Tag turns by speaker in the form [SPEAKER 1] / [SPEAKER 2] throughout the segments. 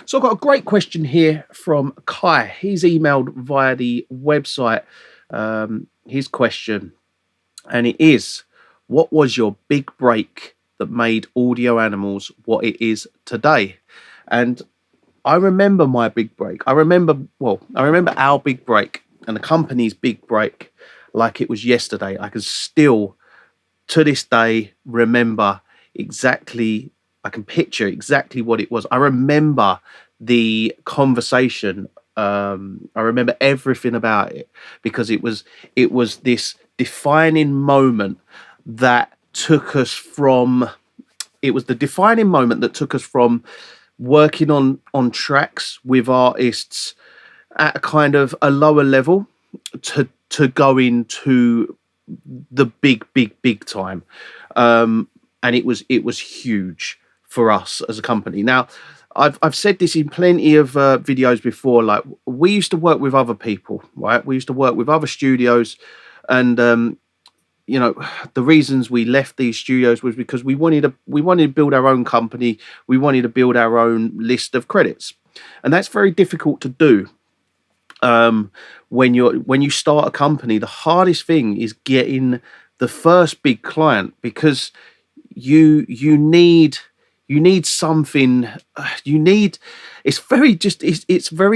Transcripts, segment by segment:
[SPEAKER 1] So I've got a great question here from Kai. He's emailed via the website his question, and it is, what was your big break that made Audio Animals what it is today? And I remember my big break. I remember our big break and the company's big break like it was yesterday. I can still, to this day, remember exactly, I can picture exactly what it was. I remember the conversation. I remember everything about it because it was this defining moment that took us from it was the defining moment that took us from working on tracks with artists at a kind of a lower level to going to the big time. And it was huge for us as a company. Now, I've said this in plenty of videos before. Like, we used to work with other people, right? We used to work with other studios, and the reasons we left these studios was because we wanted to build our own company. We wanted to build our own list of credits, and that's very difficult to do. When you start a company, the hardest thing is getting the first big client, because you need something. It's very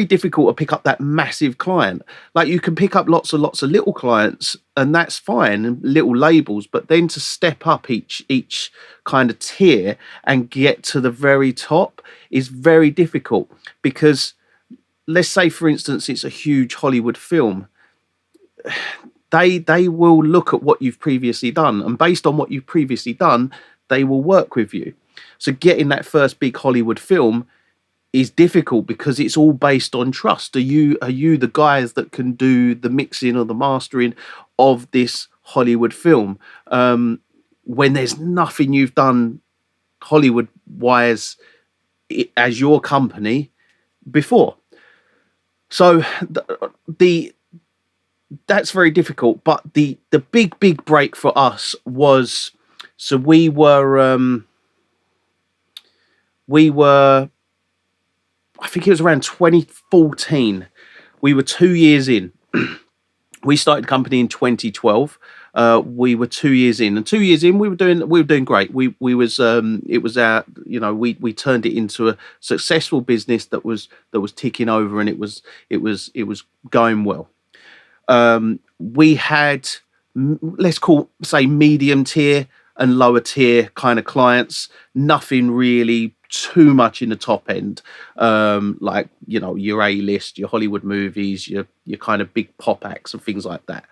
[SPEAKER 1] difficult to pick up that massive client. Like, you can pick up lots and lots of little clients, and that's fine, and little labels, but then to step up each kind of tier and get to the very top is very difficult. Because, let's say, for instance, it's a huge Hollywood film. They will look at what you've previously done, and based on what you've previously done, they will work with you. So getting that first big Hollywood film is difficult because it's all based on trust. Are you the guys that can do the mixing or the mastering of this Hollywood film, when there's nothing you've done Hollywood wise as your company before? So that's very difficult. But the big break for us was, so we were I think it was around 2014. We were 2 years in. We started the company in 2012. We were 2 years in, and 2 years in, we were doing great. We turned it into a successful business that was ticking over, and it was going well. We had, let's say, medium tier and lower tier kind of clients. Nothing really too much in the top end, like your A-list, your Hollywood movies, your kind of big pop acts and things like that.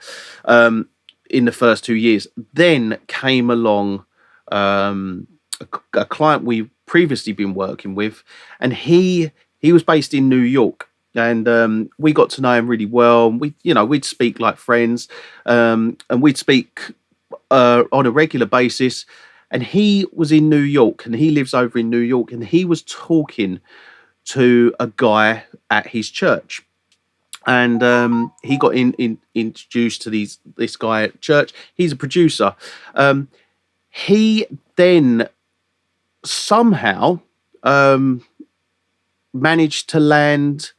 [SPEAKER 1] In the first 2 years, then came along a client we've previously been working with, and he was based in New York. And we got to know him really well. We'd speak like friends, and we'd speak on a regular basis. And he was in New York, and he lives over in New York, and he was talking to a guy at his church. And he got introduced to this guy at church. He's a producer. He then somehow managed to land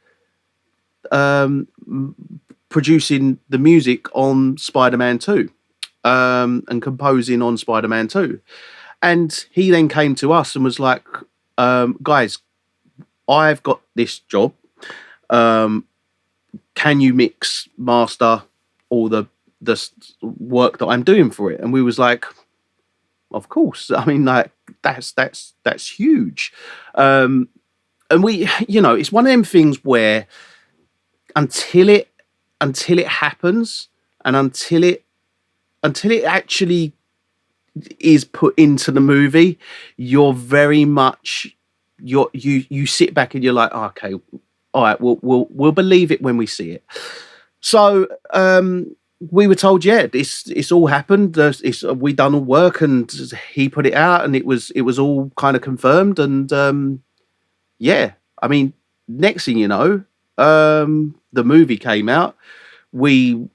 [SPEAKER 1] producing the music on Spider-Man 2, and composing on Spider-Man 2. And he then came to us and was like, guys, I've got this job. Can you mix, master all the work that I'm doing for it? And we was like, of course. I mean, like, that's huge. And we, it's one of them things where until it happens, and until it actually is put into the movie, you're very much you sit back and you're like, oh, okay, all right, we'll believe it when we see it. So we were told, yeah, it's all happened. We done all work, and he put it out, and it was all kind of confirmed. And yeah, I mean, next thing you know, the movie came out. We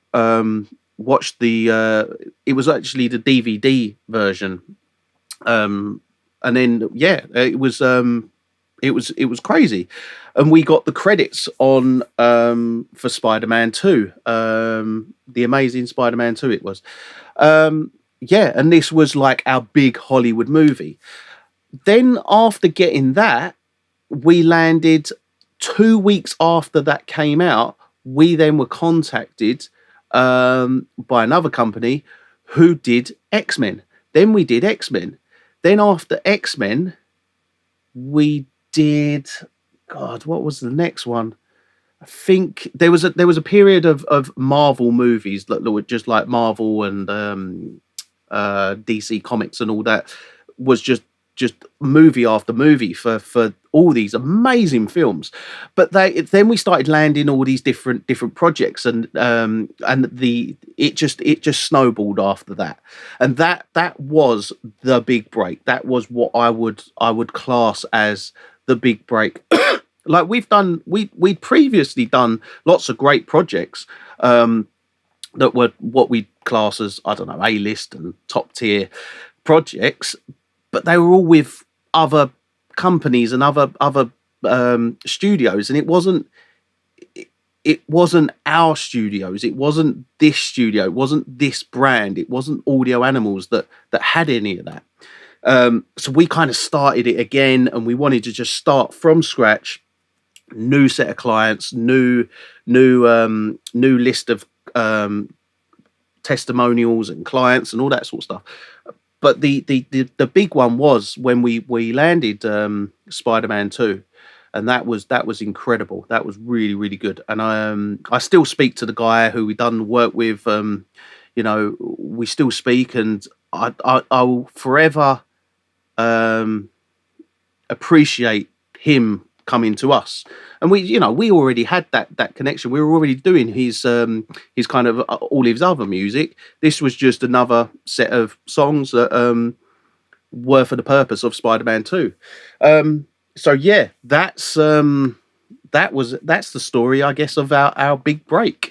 [SPEAKER 1] watched it was actually the DVD version, and then yeah, it was it was crazy, and we got the credits on for Spider-Man 2, the Amazing Spider-Man 2. It was, yeah, and this was like our big Hollywood movie. Then after getting that, we landed 2 weeks after that came out. We then were contacted by another company who did X-Men. Then we did X-Men. Then after X-Men, we did, God, what was the next one? I think there was a period of Marvel movies that were just like Marvel and DC Comics and all that, was just movie after movie for all these amazing films. But then we started landing all these different projects, and it just snowballed after that. And that was the big break. That was what I would class as the big break. Like we'd previously done lots of great projects that were what we class as, I don't know, A-list and top tier projects, but they were all with other companies and other studios, and it wasn't our studios. It wasn't this studio. It wasn't this brand. It wasn't Audio Animals that had any of that. So we kind of started it again, and we wanted to just start from scratch, new set of clients, new list of testimonials and clients and all that sort of stuff. But the big one was when we landed Spider-Man 2, and that was incredible. That was really, really good. And I still speak to the guy who we done work with. We still speak, and I will forever appreciate him coming to us. And we already had that connection. We were already doing his kind of all his other music. This was just another set of songs that were for the purpose of Spider-Man 2. So yeah, that's the story, I guess, of our big break.